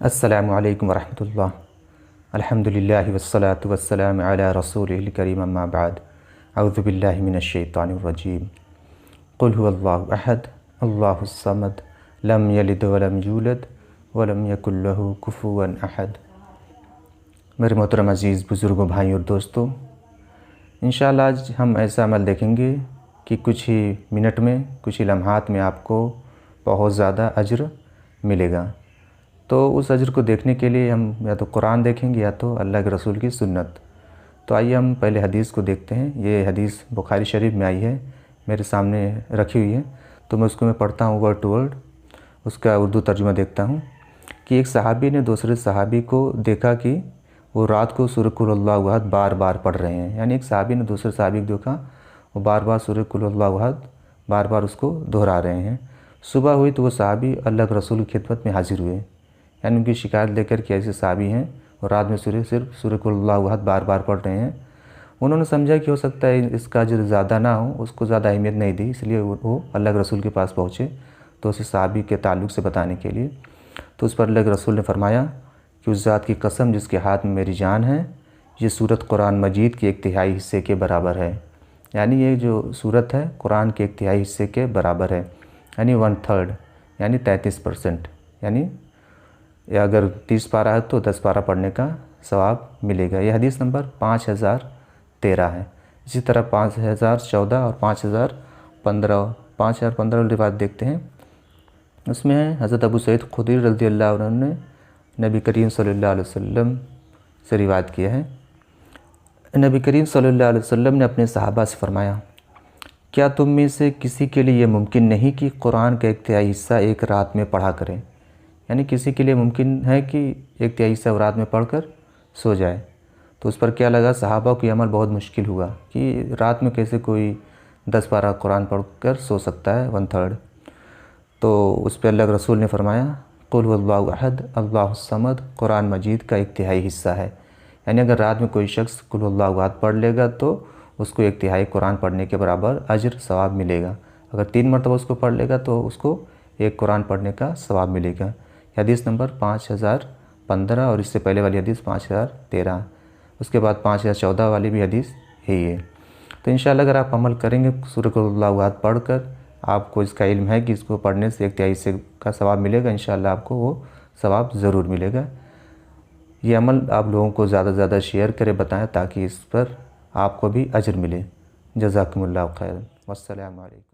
अस्सलामु अलैकुम वरहमतुल्लाह। अल्हम्दुलिल्लाहि वस्सलातु वस्सलामु अला रसूलिल करीम अम्मा बाद। अऊज़ु बिल्लाहि मिनश शैतानिर रजीम। कुल हुवल्लाहु अहद अल्लाहुस समद लम यलिद वलम यूलद वलम यकुल लहू कुफुवन अहद। मेरे मोहतरम अज़ीज़ बुज़ुर्गों, भाइयों और दोस्तों, इंशाअल्लाह आज हम ऐसा अमल देखेंगे कि कुछ ही मिनट में, कुछ ही लम्हात में आपको बहुत ज़्यादा अज्र मिलेगा। तो उस अज्र को देखने के लिए हम या तो कुरान देखेंगे या तो अल्लाह के रसूल की सुन्नत। तो आइए हम पहले हदीस को देखते हैं। ये हदीस बुखारी शरीफ में आई है, मेरे सामने रखी हुई है, तो मैं उसको पढ़ता हूँ वर्ड टू वर्ड। उसका उर्दू तर्जुमा देखता हूँ कि एक सहाबी ने दूसरे सहाबी को देखा कि वो रात को सूरह कुल हुवल्लाहु अहद बार बार पढ़ रहे हैं। यानी एक सहाबी ने दूसरे सहाबी को देखा, वो बार बार सूरह कुल हुवल्लाहु अहद बार बार उसको दोहरा रहे हैं। सुबह हुई तो वो सहाबी अल्लाह के रसूल की खिदमत में हाजिर हुए, यानी उनकी शिकायत लेकर कि ऐसे सहाबी हैं और रात में सिर्फ सूरह कुल हुवल्लाहु अहद बार बार पढ़ रहे हैं। उन्होंने समझा कि हो सकता है इसका जो ज़्यादा ना हो, उसको ज़्यादा अहमियत नहीं दी, इसलिए वो अल्लाह के रसूल के पास पहुँचे तो उस सहाबी के ताल्लुक़ से बताने के लिए। तो उस पर अल्लाह के रसूल ने फरमाया कि उस ज़ात की कसम जिसके हाथ में मेरी जान है, ये सूरत कुरान मजीद के 1/3 हिस्से के बराबर है। यानी ये जो सूरत है कुरान के 1/3 हिस्से के बराबर है, यानी 1/3, यानी 33%। यानी या अगर 30 पारा है तो 10 पारा पढ़ने का सवाब मिलेगा। यह हदीस नंबर 5013 है। इसी तरह 5014 और 5015 वाली बात देखते हैं। उसमें हज़रत अबू सईद खुदरी रज़ियल्लाहु अन्हु ने नबी करीम सल्लल्लाहु अलैहि वसल्लम से रिवायत किया है। नबी करीम सल्लल्लाहु अलैहि वसल्लम ने अपने सहाबा से फरमाया, क्या तुम में से किसी के लिए ये मुमकिन नहीं कि कुरान का 1/3 हिस्सा एक रात में पढ़ा करें? यानी किसी के लिए मुमकिन है कि 1/3 हिस्सा रात में पढ़कर सो जाए। तो उस पर क्या लगा, सहाबा को अमल बहुत मुश्किल हुआ कि रात में कैसे कोई 10 पारा कुरान पढ़कर सो सकता है, 1/3। तो उस पर अल्लाह के रसूल ने फरमाया, कुल हुवल्लाहु अहद अल्लाहुस समद कुरान मजीद का 1/3 हिस्सा है। यानी अगर रात में कोई शख्स कुल हुवल्लाहु अहद पढ़ लेगा तो उसको 1/3 कुरान पढ़ने के बराबर अज्र सवाब मिलेगा। अगर 3 मरतबा उसको पढ़ लेगा तो उसको 1 कुरान पढ़ने का सवाब मिलेगा। हदीस नंबर 5015 और इससे पहले वाली हदीस 5013, उसके बाद 5014 वाली भी हदीस यही है। तो इंशाअल्लाह अगर आप अमल करेंगे सूरह कुल हुवल्लाहु अहद पढ़कर, आपको इसका इल्म है कि इसको पढ़ने से 1/3 हिस्से का सवाब मिलेगा, इंशाअल्लाह आपको वो सवाब ज़रूर मिलेगा। ये अमल आप लोगों को ज़्यादा से ज़्यादा शेयर करें, बताएं, ताकि इस पर आपको भी अज्र मिले। जज़ाकुमुल्लाहु खैरन। वस्सलामु अलैकुम।